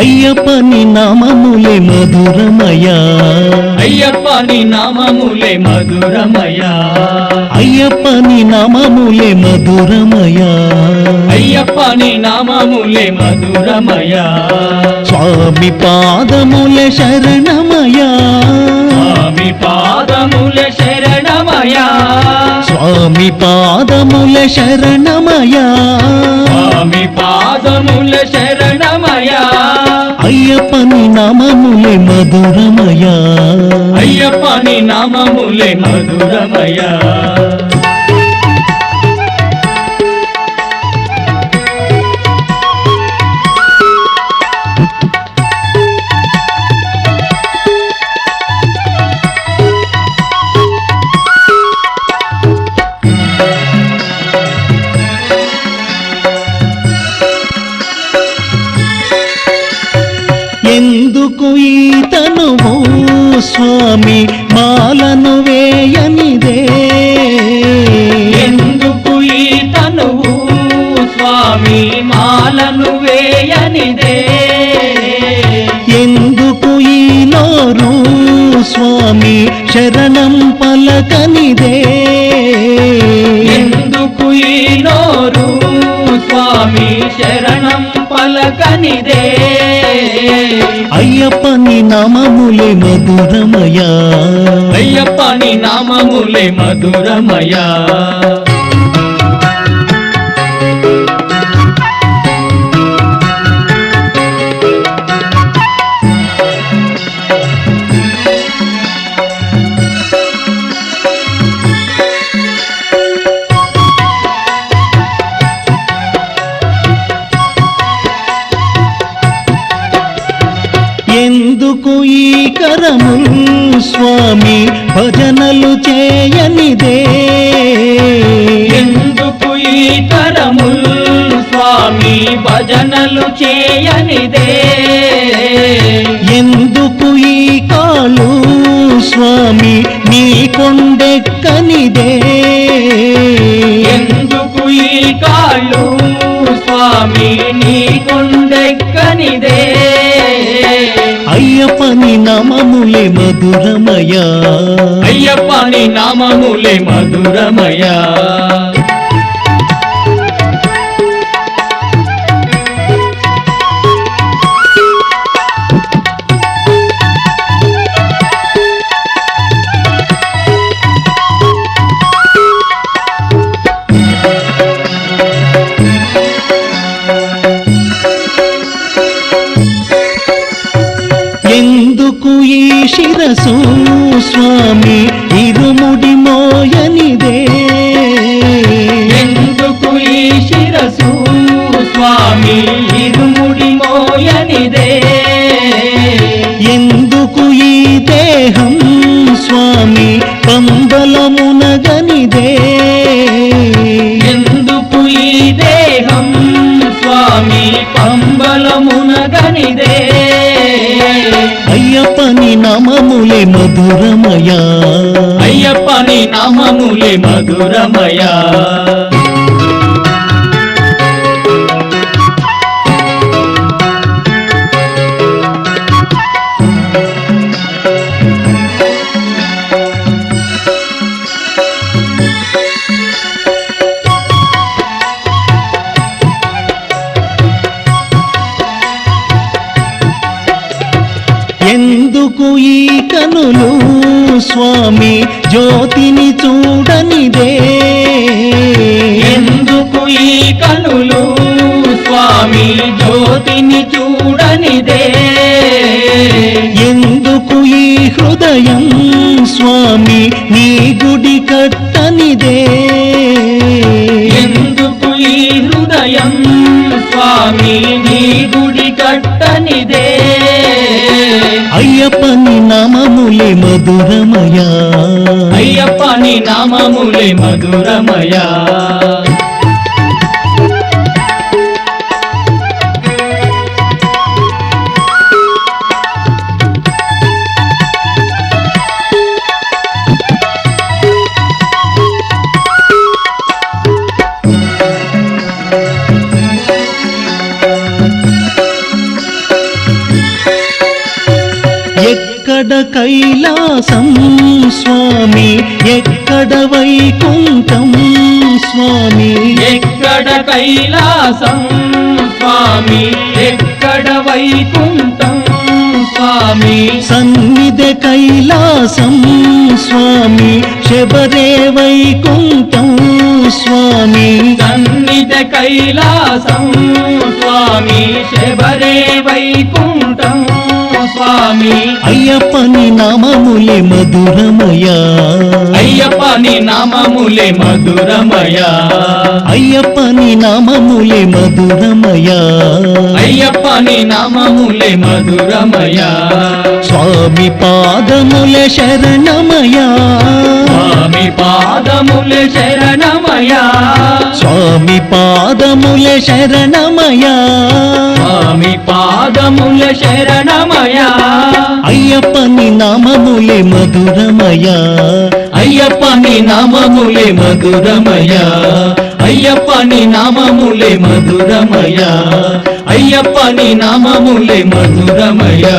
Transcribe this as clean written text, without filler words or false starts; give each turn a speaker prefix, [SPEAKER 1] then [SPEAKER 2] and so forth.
[SPEAKER 1] అయ్యప్పని నామములే మధురమయా
[SPEAKER 2] అయ్యప్పని నామములే మధురమయా
[SPEAKER 1] అయ్యప్పని నామములే మధురమయా
[SPEAKER 2] అయ్యప్పని నామములే మధురమయా
[SPEAKER 1] స్వామి పాదములే శరణమయా
[SPEAKER 2] స్వామి పాదములే శరణమయా
[SPEAKER 1] స్వామి పాదములే శరణమయా
[SPEAKER 2] స్వామి పాదములే శరణమయా
[SPEAKER 1] అయ్యప్పని నామములే మధురమయా
[SPEAKER 2] అయ్యప్పని నామములే మధురమయా
[SPEAKER 1] ఎందుకు ఈతనువు స్వామి మాలను వేయనిదే
[SPEAKER 2] ఎందుకు ఈ తనువు స్వామి మాలను వేయనిదే
[SPEAKER 1] ఎందుకు ఈ నోరు స్వామి శరణం పలకనిదే
[SPEAKER 2] ఎందుకు ఈ నోరు స్వామి శరణం పలకనిదే
[SPEAKER 1] అయ్యప్పని నామములే మధురమయా
[SPEAKER 2] అయ్యప్పని నామములే మధురమయా
[SPEAKER 1] ఎందుకు ఈ కరములు స్వామి భజనలు చేయనిదే
[SPEAKER 2] ఎందుకు ఈ కరములు స్వామి భజనలు చేయనిదే
[SPEAKER 1] ఎందుకు ఈ కాలు స్వామి నీ కొండెక్కనిదే
[SPEAKER 2] ఎందుకు ఈ కాళ్ళు స్వామి నీ కొండెక్కనిదే
[SPEAKER 1] అయ్యప్పని నామములే మధురమయా
[SPEAKER 2] అయ్యప్పని నామములే మధురమయా
[SPEAKER 1] ఎందుకు ఈ శిరసు స్వామి ఇరుముడి మోయనిదే
[SPEAKER 2] ఎందుకు ఈ శిరసు స్వామి ఇరుముడి మోయనిదే
[SPEAKER 1] ఎందుకు ఈ దేహం స్వామి పంబలమునగనిదే
[SPEAKER 2] ఎందుకు ఈ దేహం స్వామి పంబలమునగనిదే
[SPEAKER 1] అయ్యప్పని నామములే మధురమయా
[SPEAKER 2] అయ్యప్పని నామములే మధురమయా
[SPEAKER 1] ఎందుకు ఈ కనులు స్వామి జ్యోతిని చూడనిదే
[SPEAKER 2] ఎందుకు ఈ కనులు స్వామి జ్యోతిని చూడనిదే
[SPEAKER 1] ఎందుకు ఈ హృదయం స్వామి నీ గుడి కట్టనిదే
[SPEAKER 2] ఎందుకు ఈ హృదయం స్వామి నీ గుడి కట్టనిదే
[SPEAKER 1] అయ్యప్పని నామములే మధురమయా
[SPEAKER 2] అయ్యప్పని నామములే మధురమయా
[SPEAKER 1] కైలాసం స్వామి ఎక్కడ వైకుంఠం స్వామి
[SPEAKER 2] ఎక్కడ కైలాసం స్వామి ఎక్కడ వైకుంఠం స్వామి
[SPEAKER 1] సన్నిధి కైలాసం స్వామి శబరే వైకుంఠం స్వామి
[SPEAKER 2] సన్నిధి కైలాసం స్వామి శబరే వైకుంఠం స్వామి
[SPEAKER 1] అయ్యప్పని నామములే మధురమయా
[SPEAKER 2] అయ్యప్పని నామములే మధురమయా
[SPEAKER 1] అయ్యప్పని నామములే మధురమయా
[SPEAKER 2] అయ్యప్పని నామములే మధురమయా
[SPEAKER 1] స్వామి పాదములే శరణమయా
[SPEAKER 2] స్వామి పాదములే శరణమయా
[SPEAKER 1] స్వామి పాదములే శరణమయా
[SPEAKER 2] స్వామి పాదముల శరణమయా
[SPEAKER 1] అయ్యప్పని నామములే మధురమయా
[SPEAKER 2] అయ్యప్పని నామములే మధురమయా అయ్యప్పని నామములే మధురమయా అయ్యప్పని నామములే మధురమయా